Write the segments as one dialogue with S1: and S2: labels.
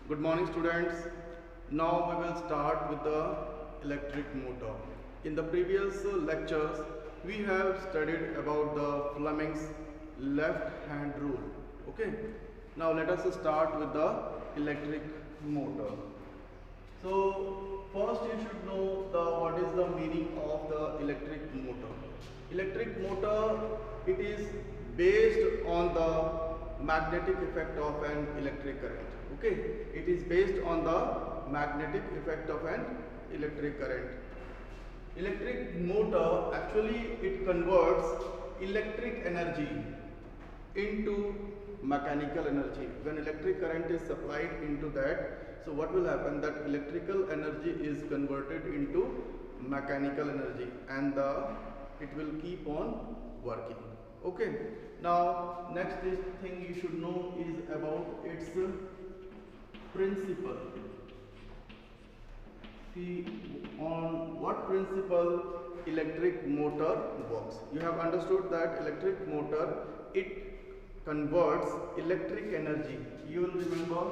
S1: Good morning, students. Now we will start with the electric motor. In the previous lectures, we have studied about the Fleming's left hand rule. Okay. Now let us start with the electric motor. So first you should know what is the meaning of the electric motor. Electric motor, it is based on the magnetic effect of an electric current. Okay, it is based on the magnetic effect of an electric current. Electric motor, actually it converts electric energy into mechanical energy. When electric current is supplied into that, so what will happen, that electrical energy is converted into mechanical energy, and it will keep on working. Okay, now next thing you should know is about its principle. See on what principle electric motor works. You have understood that electric motor, it converts electric energy. You will remember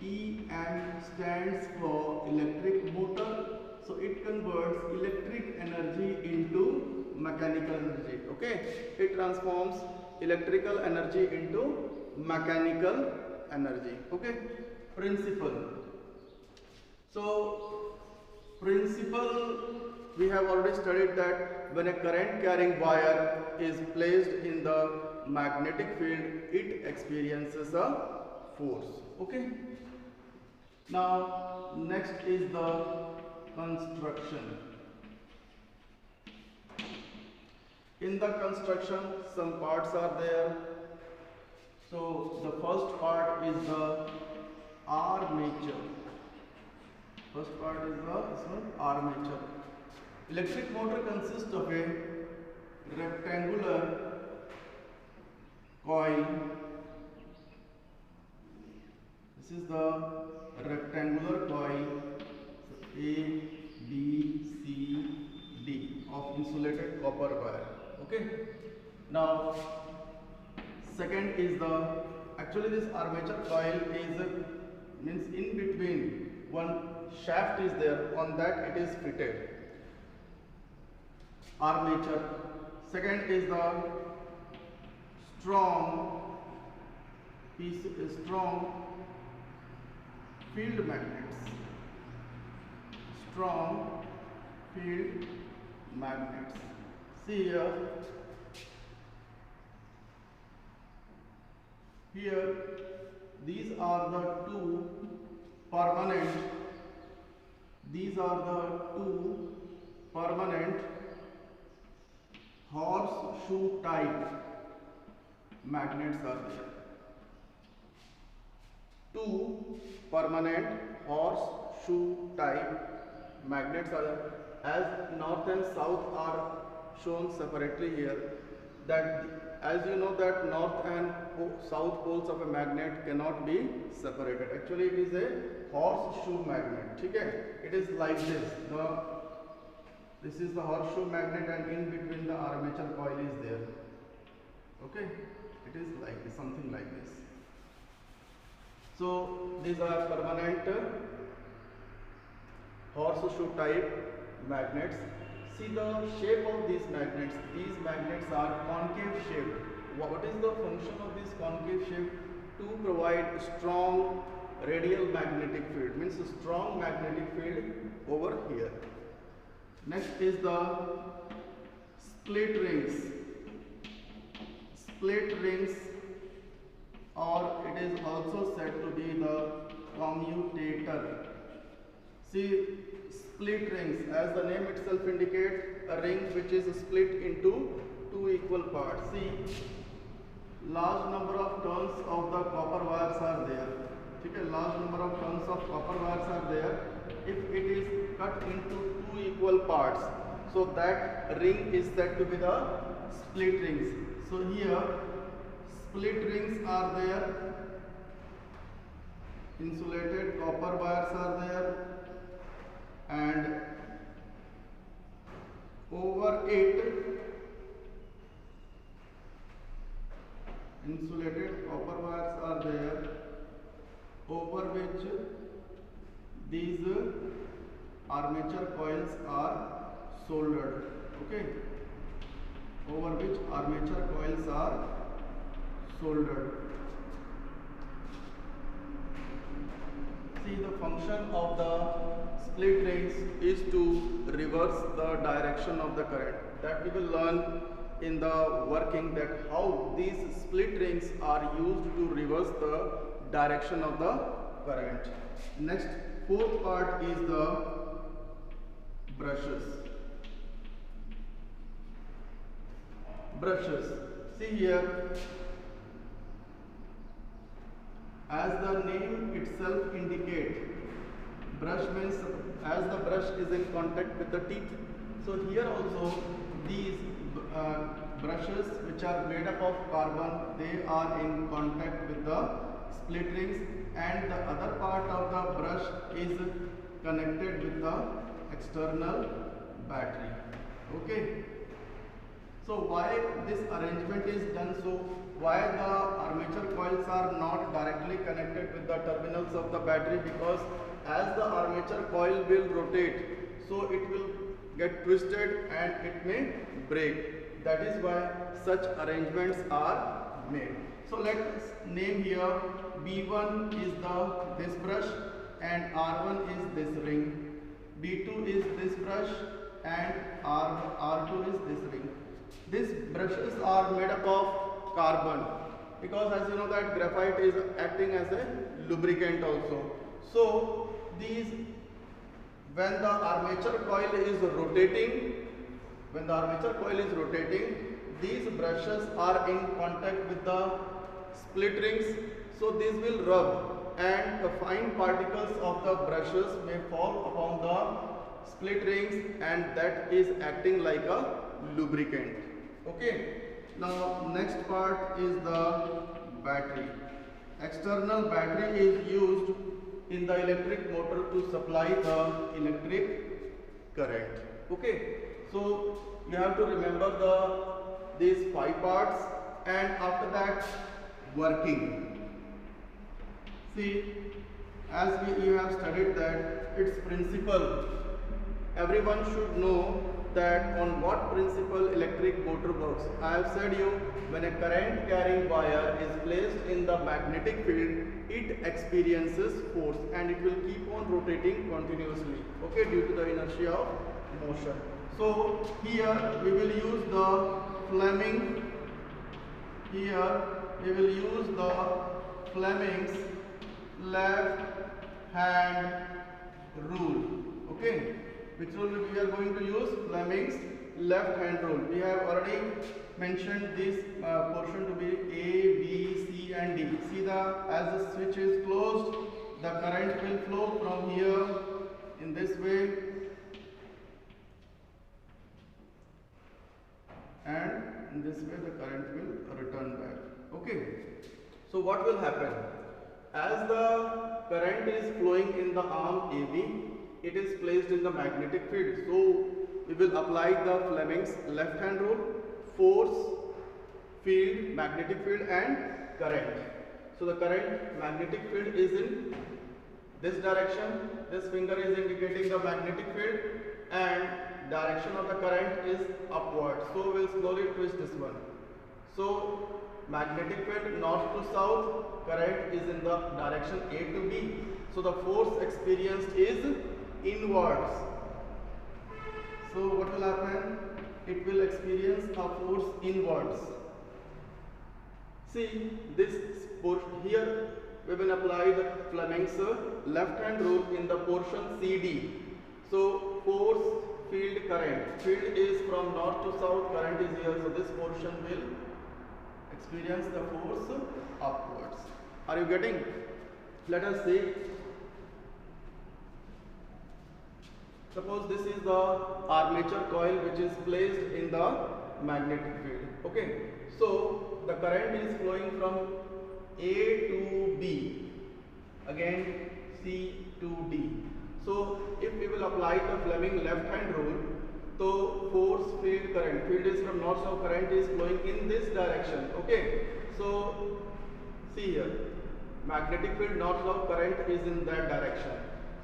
S1: EM stands for electric motor. So it converts electric energy into mechanical energy. Okay, it transforms electrical energy into mechanical energy. Okay, principle. So principle, we have already studied that when a current carrying wire is placed in the magnetic field, it experiences a force. Okay. Now next is the construction. In the construction, some parts are there. So the first part is the armature. First part is the armature. Electric motor consists of a rectangular coil. This is the rectangular coil, A, B, C, D of insulated copper wire. Okay. Now second is actually this armature coil is means in between one shaft is there, on that it is fitted. Armature. Second is the strong field magnets. Strong field magnets. See here. Here, these are the two permanent. These are the two permanent horseshoe type magnets are there. Two permanent horseshoe type magnets are there. As north and south are shown separately here. That as you know that north and south poles of a magnet cannot be separated. Actually, it is a horseshoe magnet. Okay? It is like this. This is the horseshoe magnet, and in between the armature coil is there. Okay? It is like this, something like this. So these are permanent horseshoe type magnets. See the shape of these magnets. These magnets are concave shaped. What is the function of this concave shape? To provide strong radial magnetic field, means a strong magnetic field over here. Next is the split rings. Split rings, or it is also said to be the commutator. See, split rings, as the name itself indicates, a ring which is split into two equal parts. See, large number of turns of the copper wires are there. Okay, large number of turns of copper wires are there. If it is cut into two equal parts, so that ring is said to be the split rings. So here, split rings are there. Insulated copper wires are there, and over it insulated copper wires are there, over which these armature coils are soldered. Okay, over which armature coils are soldered. See, the function of the split rings is to reverse the direction of the current. That we will learn in the working, that how these split rings are used to reverse the direction of the current. Next, fourth part is the brushes. Brushes. See here, as the name itself indicates, brush means as the brush is in contact with the teeth. So here also these brushes, which are made up of carbon, they are in contact with the split rings, and the other part of the brush is connected with the external battery. Okay. So why this arrangement is done? So why the armature coils are not directly connected with the terminals of the battery? Because as the armature coil will rotate, so it will get twisted and it may break. That is why such arrangements are made. So let us name here, B1 is this brush and R1 is this ring, B2 is this brush and R2 is this ring. These brushes are made up of carbon, because as you know that graphite is acting as a lubricant also. So these, when the armature coil is rotating, these brushes are in contact with the split rings. So these will rub and the fine particles of the brushes may fall upon the split rings, and that is acting like a lubricant. Okay. Now next part is the battery. External battery is used in the electric motor to supply the electric current. Okay. So you have to remember these 5 parts, and after that working. See, as you have studied that its principle, everyone should know that on what principle electric motor works. I have said you, when a current carrying wire is placed in the magnetic field, it experiences force and it will keep on rotating continuously, okay, due to the inertia of motion. So here we will use the Fleming. Here we will use the Fleming's left hand rule. Okay, which rule we are going to use? Fleming's left hand rule. We have already mentioned this portion to be A, B, C and D. See, as the switch is closed, the current will flow from here in this way, and in this way the current will return back. Okay. So what will happen? As the current is flowing in the arm AB, it is placed in the magnetic field. So we will apply the Fleming's left hand rule: force, field, magnetic field and current. So the current, magnetic field is in this direction. This finger is indicating the magnetic field, and direction of the current is upward. So we will slowly twist this one. So magnetic field north to south, current is in the direction A to B. So the force experienced is inwards. So what will happen? It will experience a force inwards. See, this here we will apply the Fleming's left hand rule in the portion CD. So force, field, current. Field is from north to south, current is here. So this portion will experience the force upwards. Are you getting? Let us see. Suppose this is the armature coil which is placed in the magnetic field. Okay. So the current is flowing from A to B, again C to D. So if we will apply the Fleming left hand rule, so force, field, current. Field is from north, so current is flowing in this direction. Okay. So see here, magnetic field, north of current is in that direction.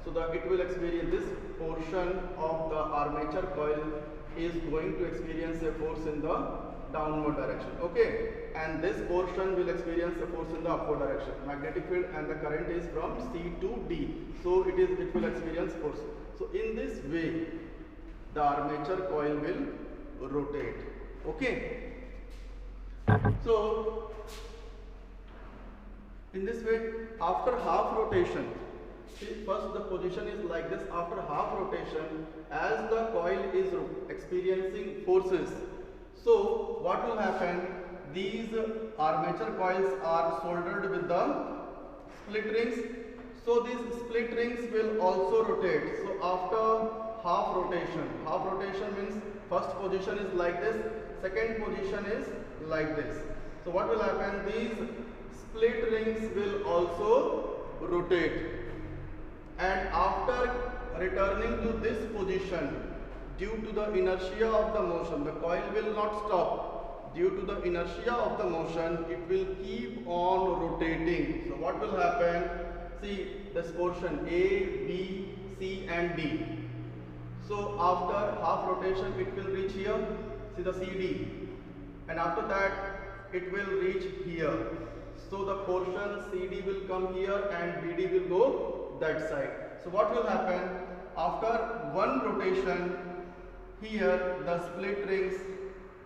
S1: So it will experience this portion of the armature coil is going to experience a force in the downward direction. Okay, and this portion will experience a force in the upward direction. Magnetic field and the current is from C to D. So it will experience force. So in this way, the armature coil will rotate. Okay. So in this way, after half rotation, see, first the position is like this. After half rotation, as the coil is experiencing forces, so what will happen? These armature coils are soldered with the split rings. So these split rings will also rotate. So after half rotation means first position is like this, second position is like this. So what will happen? These split rings will also rotate, and after returning to this position, due to the inertia of the motion, the coil will not stop. Due to the inertia of the motion, it will keep on rotating. So what will happen? See this portion A, B, C and D. So after half rotation, it will reach here. See the CD, and after that it will reach here. So the portion CD will come here and BD will go that side. So what will happen? After one rotation, here the split rings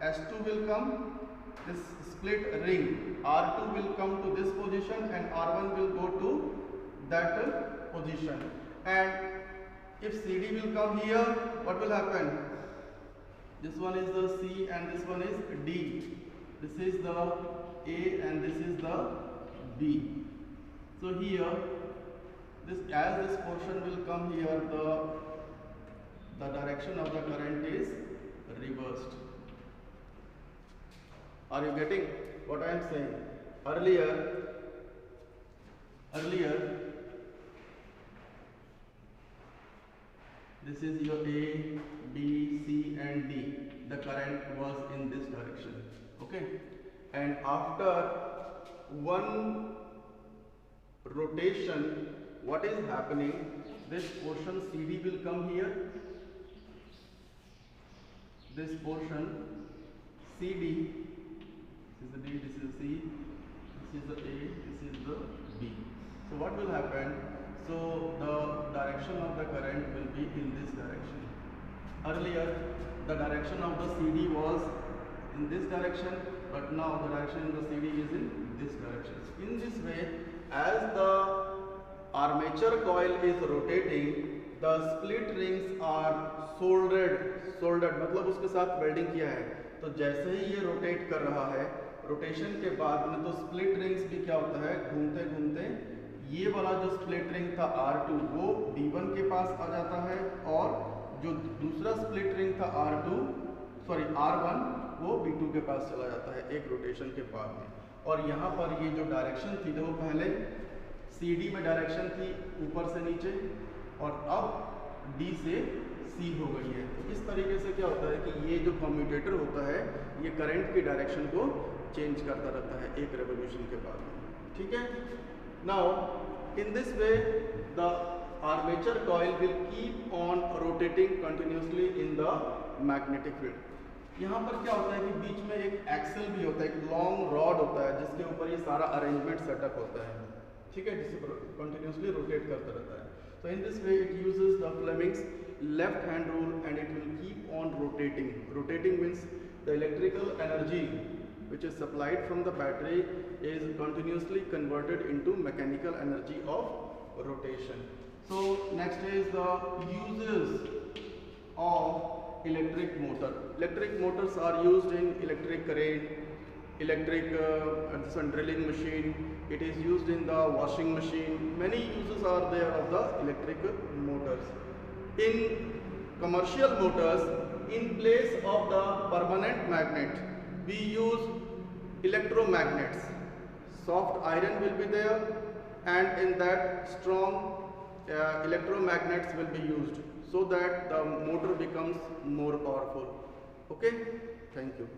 S1: S2 will come, this split ring R2 will come to this position and R1 will go to that position. And if CD will come here, what will happen? This one is the C and this one is D. This is the A and this is the B. So here, as this portion will come here, the direction of the current is reversed. Are you getting what I am saying? Earlier, this is your A, B, C and D. The current was in this direction. Okay, and after one rotation, what is happening? This portion CD will come here. This portion CD, this is the D, this is the C, this is the A, this is the B. So what will happen? So the direction of the current will be in this direction. Earlier, the direction of the CD was in this direction, but now the direction in the CD is in this direction. In this way, as the armature coil is rotating, the split rings are soldered मतलब उसके साथ welding किया है. तो जैसे ही ये rotate कर रहा है, रोटेशन के बाद में तो स्प्लिट रिंग्स भी क्या होता है, घूमते घूमते ये वाला जो स्प्लिट रिंग था R2 वो D1 के पास आ जाता है, और जो दूसरा स्प्लिट रिंग था R1 वो B2 के पास चला जाता है एक रोटेशन के बाद में. और यहाँ पर ये जो डायरेक्शन थी, देखो पहले CD में डायरेक्शन थी ऊपर से नीचे, और अब D से C हो गई है. तो इस तरीके से क्या होता है कि ये जो कम्यूटेटर होता है ये करंट की डायरेक्शन को चेंज करता रहता है एक रेवोल्यूशन के बाद में. ठीक है. Now in this way the armature coil will keep on rotating continuously in the magnetic field. यहाँ पर क्या होता है कि बीच में एक एक्सल भी होता है, एक लॉन्ग रॉड होता है जिसके ऊपर ये सारा अरेंजमेंट सेटअप होता है. ठीक है, जिसे कंटिन्यूसली रोटेट करता रहता है. So in this way it uses the Fleming's left hand rule and it will keep on rotating. Rotating means the electrical energy which is supplied from the battery is continuously converted into mechanical energy of rotation. So next is the uses of electric motor. Electric motors are used in electric crane, electric drilling machine. It is used in the washing machine. Many uses are there of the electric motors. In commercial motors, in place of the permanent magnet, we use electromagnets. Soft iron will be there, and in that strong electromagnets will be used so that the motor becomes more powerful. Okay, thank you.